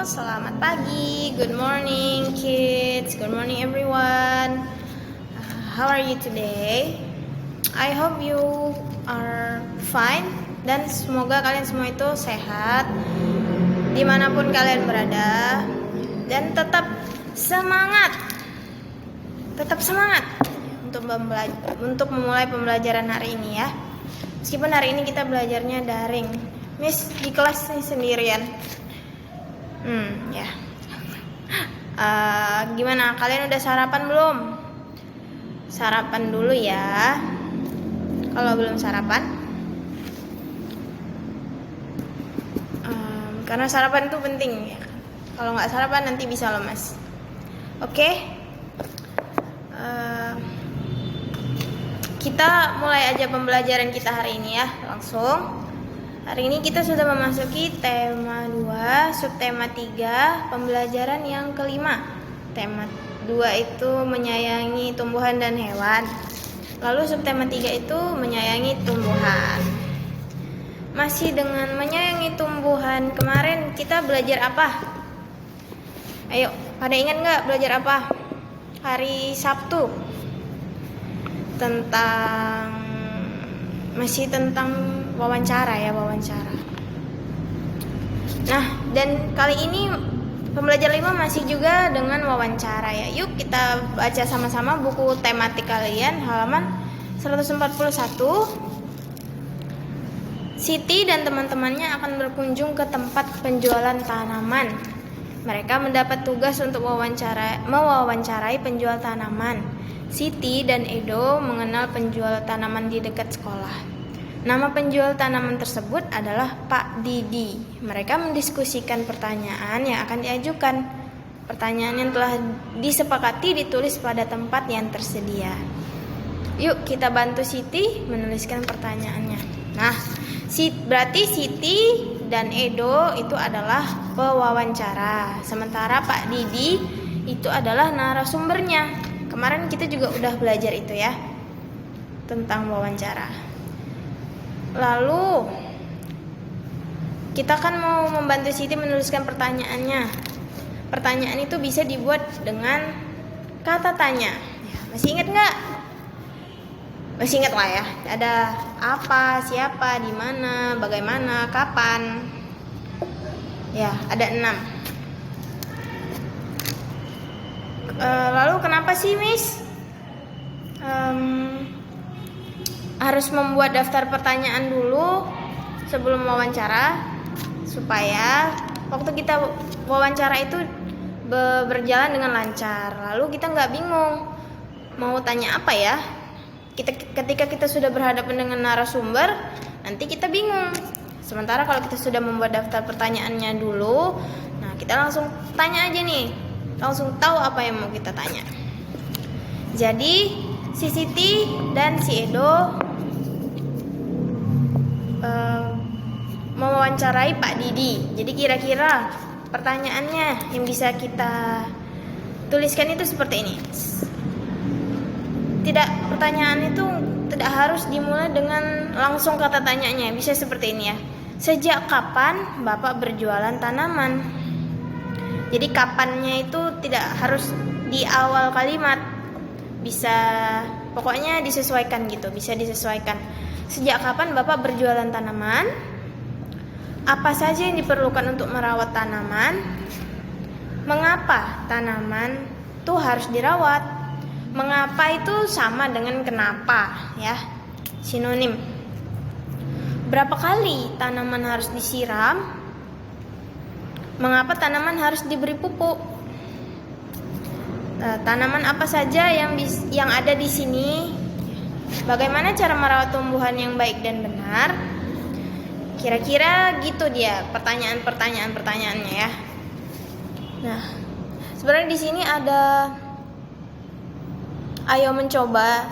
selamat pagi, good morning kids, good morning everyone. How are you today? I hope you are fine dan semoga kalian semua itu sehat dimanapun kalian berada dan tetap semangat untuk memulai pembelajaran hari ini ya. Meskipun hari ini kita belajarnya daring, Miss di kelas nih sendirian. Ya. Gimana? Kalian udah sarapan belum? Sarapan dulu ya. Kalau belum sarapan, karena sarapan itu penting ya. Kalau nggak sarapan nanti bisa lemas. Oke? Kita mulai aja pembelajaran kita hari ini ya. Langsung. Hari ini kita sudah memasuki tema 2, subtema 3, pembelajaran yang kelima. Tema 2 itu menyayangi tumbuhan dan hewan. Lalu subtema 3 itu menyayangi tumbuhan. Masih dengan menyayangi tumbuhan, kemarin kita belajar apa? Ayo, pada ingat nggak belajar apa? Hari Sabtu. Masih tentang wawancara. Nah, dan kali ini pembelajaran 5 masih juga dengan wawancara ya. Yuk kita baca sama-sama buku tematik kalian halaman 141. Siti dan teman-temannya akan berkunjung ke tempat penjualan tanaman. Mereka mendapat tugas untuk mewawancarai penjual tanaman. Siti dan Edo mengenal penjual tanaman di dekat sekolah. Nama penjual tanaman tersebut adalah Pak Didi. Mereka mendiskusikan pertanyaan yang akan diajukan. Pertanyaan yang telah disepakati ditulis pada tempat yang tersedia. Yuk kita bantu Siti menuliskan pertanyaannya. Nah, berarti Siti dan Edo itu adalah pewawancara. Sementara Pak Didi itu adalah narasumbernya. Kemarin kita juga udah belajar itu ya, tentang wawancara. Lalu kita kan mau membantu Siti menuliskan pertanyaannya. Pertanyaan itu bisa dibuat dengan kata tanya ya, masih ingat nggak? Masih ingat lah ya. Ada apa, siapa, di mana, bagaimana, kapan. Ya, ada 6. Lalu kenapa sih Miss harus membuat daftar pertanyaan dulu sebelum wawancara, supaya waktu kita wawancara itu berjalan dengan lancar. Lalu kita nggak bingung mau tanya apa ya. Ketika kita sudah berhadapan dengan narasumber, nanti kita bingung. Sementara kalau kita sudah membuat daftar pertanyaannya dulu, nah kita langsung tanya aja nih, langsung tahu apa yang mau kita tanya. Jadi si Siti dan si Edo mewawancarai Pak Didi. Jadi kira-kira pertanyaannya yang bisa kita tuliskan itu seperti ini. Pertanyaan itu tidak harus dimulai dengan langsung kata tanyanya. Bisa seperti ini ya. Sejak kapan Bapak berjualan tanaman? Jadi kapannya itu tidak harus di awal kalimat. Bisa pokoknya disesuaikan gitu, bisa disesuaikan. Sejak kapan Bapak berjualan tanaman? Apa saja yang diperlukan untuk merawat tanaman? Mengapa tanaman itu harus dirawat? Mengapa itu sama dengan kenapa ya? Sinonim. Berapa kali tanaman harus disiram? Mengapa tanaman harus diberi pupuk? Tanaman apa saja yang ada di sini? Bagaimana cara merawat tumbuhan yang baik dan benar? Kira-kira gitu dia pertanyaannya ya. Nah, sebenarnya di sini ada ayo mencoba.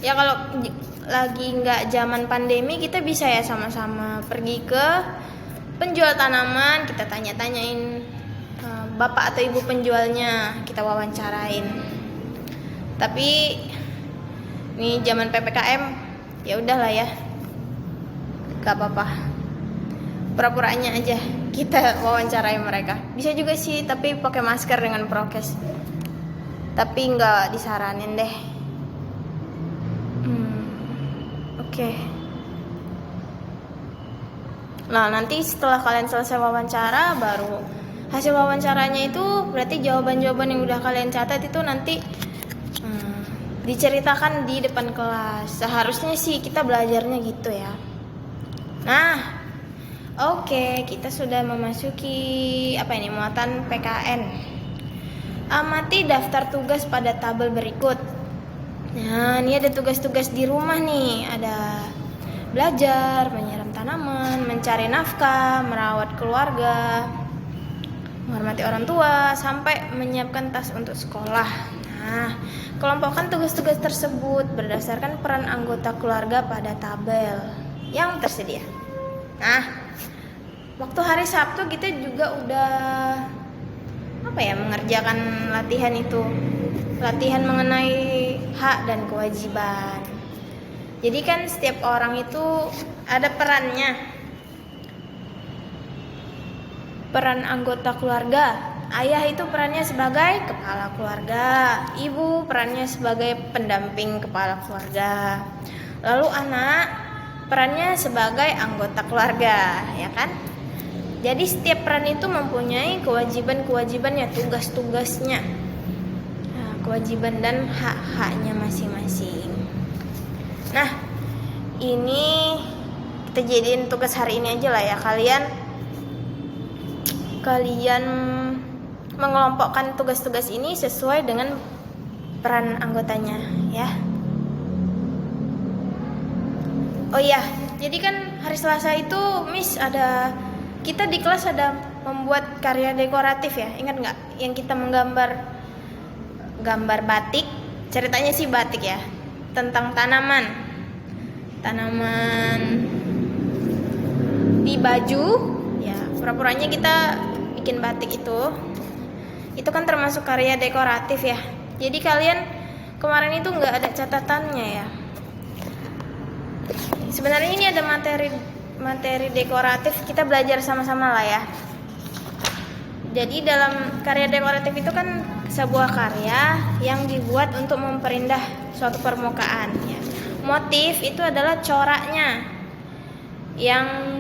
Ya kalau lagi nggak zaman pandemi, kita bisa ya sama-sama pergi ke penjual tanaman, kita tanya-tanyain bapak atau ibu penjualnya, kita wawancarain. Tapi ini zaman PPKM, ya udahlah ya, gak apa-apa. pura-puranya aja kita wawancarai mereka. Bisa juga sih, tapi pakai masker dengan prokes. Tapi nggak disaranin deh. Oke. Nah, nanti setelah kalian selesai wawancara, baru hasil wawancaranya itu berarti jawaban-jawaban yang udah kalian catat itu nanti diceritakan di depan kelas. Seharusnya sih kita belajarnya gitu ya. Nah, oke, kita sudah memasuki muatan PKN. Amati daftar tugas pada tabel berikut. Nah, ini ada tugas-tugas di rumah nih. Ada belajar, menyiram tanaman, mencari nafkah, merawat keluarga, menghormati orang tua, sampai menyiapkan tas untuk sekolah. Nah, kelompokkan tugas-tugas tersebut berdasarkan peran anggota keluarga pada tabel yang tersedia. Nah, waktu hari Sabtu kita juga udah mengerjakan latihan itu. Latihan mengenai hak dan kewajiban. Jadi kan setiap orang itu ada perannya. Peran anggota keluarga. Ayah itu perannya sebagai kepala keluarga, ibu perannya sebagai pendamping kepala keluarga. Lalu anak perannya sebagai anggota keluarga, ya kan? Jadi setiap peran itu mempunyai kewajiban-kewajibannya, tugas-tugasnya. Nah, kewajiban dan hak-haknya masing-masing. Nah, ini kita jadiin tugas hari ini aja lah ya. Kalian mengelompokkan tugas-tugas ini sesuai dengan peran anggotanya ya. Oh iya, jadi kan hari Selasa itu kita di kelas ada membuat karya dekoratif ya. Ingat nggak yang kita menggambar batik? Ceritanya sih batik ya, tentang tanaman di baju ya. Pura-puranya kita bikin batik itu kan termasuk karya dekoratif ya. Jadi kalian kemarin itu nggak ada catatannya ya. Sebenarnya ini ada materi dekoratif, kita belajar sama-sama lah ya. Jadi dalam karya dekoratif itu kan sebuah karya yang dibuat untuk memperindah suatu permukaan ya. Motif itu adalah coraknya yang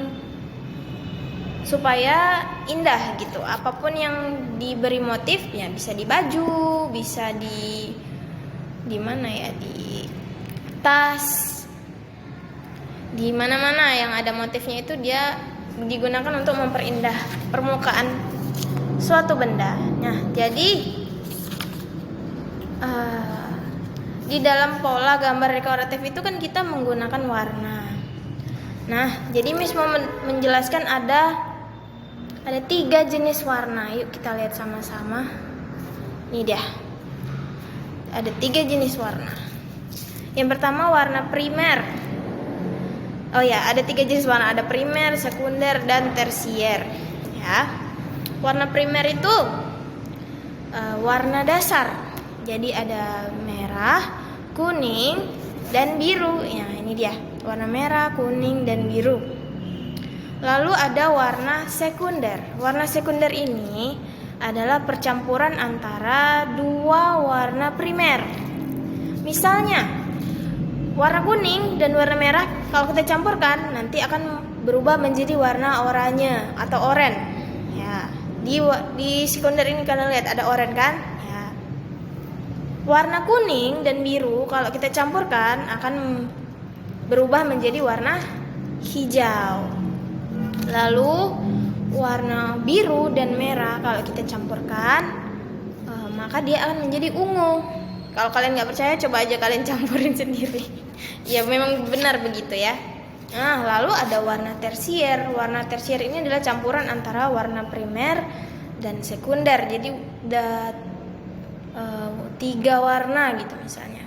supaya indah gitu. Apapun yang diberi motif ya, bisa di baju, bisa di mana ya, di tas, di mana-mana yang ada motifnya itu dia digunakan untuk memperindah permukaan suatu benda. Nah, jadi di dalam pola gambar dekoratif itu kan kita menggunakan warna. Nah, jadi Miss mau menjelaskan ada 3 jenis warna. Yuk kita lihat sama-sama. Ini dia. Ada 3 jenis warna. Yang pertama warna primer. Oh ya, ada 3 jenis warna. Ada primer, sekunder, dan tersier. Ya. Warna primer itu warna dasar. Jadi ada merah, kuning, dan biru. Ya, ini dia. Warna merah, kuning, dan biru. Lalu ada warna sekunder. Warna sekunder ini adalah percampuran antara 2 warna primer. Misalnya, warna kuning dan warna merah kalau kita campurkan nanti akan berubah menjadi warna oranye atau oranye. Ya, di sekunder ini kalian lihat ada oranye kan? Ya. Warna kuning dan biru kalau kita campurkan akan berubah menjadi warna hijau. Lalu warna biru dan merah kalau kita campurkan maka dia akan menjadi ungu. Kalau kalian nggak percaya, coba aja kalian campurin sendiri. Ya memang benar begitu ya. Nah, lalu ada warna tersier. Warna tersier ini adalah campuran antara warna primer dan sekunder. Jadi udah 3 warna gitu misalnya.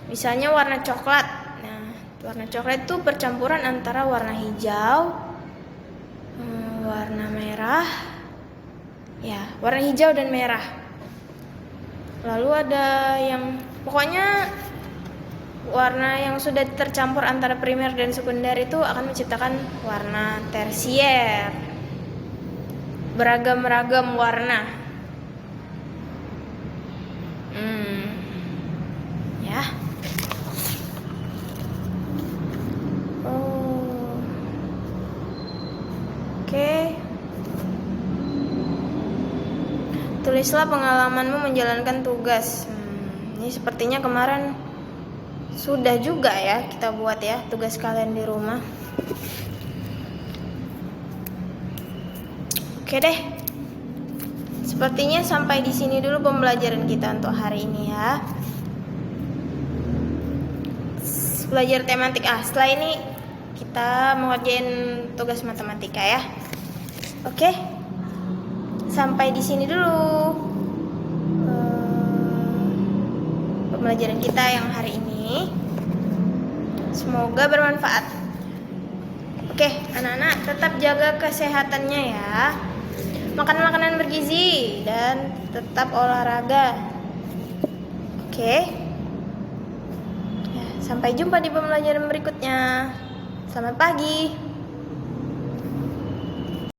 Misalnya warna coklat. Nah, warna coklat itu percampuran antara warna hijau, warna merah, ya, warna hijau dan merah. Lalu ada yang pokoknya warna yang sudah tercampur antara primer dan sekunder itu akan menciptakan warna tersier. Beragam-ragam warna. Ya. Oh. Oke. Tulislah pengalamanmu menjalankan tugas. Ini sepertinya kemarin sudah juga ya kita buat ya tugas kalian di rumah. Oke deh. Sepertinya sampai di sini dulu pembelajaran kita untuk hari ini ya. Belajar tematik. Setelah ini kita mengerjain tugas matematika ya. Oke. Sampai di sini dulu pembelajaran kita yang hari ini. Semoga bermanfaat. Oke, anak-anak tetap jaga kesehatannya ya. Makan makanan bergizi dan tetap olahraga. Oke. Ya, sampai jumpa di pembelajaran berikutnya. Selamat pagi.